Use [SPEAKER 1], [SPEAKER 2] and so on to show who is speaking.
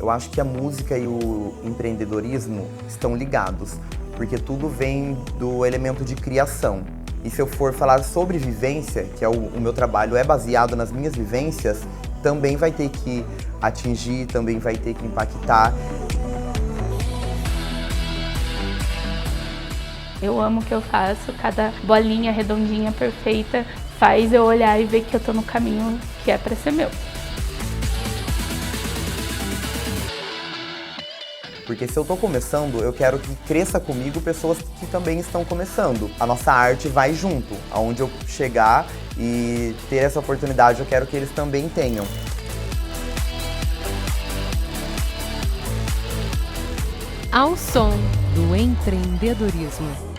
[SPEAKER 1] Eu acho que a música e o empreendedorismo estão ligados, porque tudo vem do elemento de criação. E se eu for falar sobre vivência, que é o meu trabalho é baseado nas minhas vivências, também vai ter que atingir, também vai ter que impactar.
[SPEAKER 2] Eu amo o que eu faço, cada bolinha redondinha, perfeita, faz eu olhar e ver que eu tô no caminho que é pra ser meu.
[SPEAKER 1] Porque se eu tô começando, eu quero que cresça comigo pessoas que também estão começando. A nossa arte vai junto. Aonde eu chegar e ter essa oportunidade, eu quero que eles também tenham.
[SPEAKER 3] Ao som do empreendedorismo.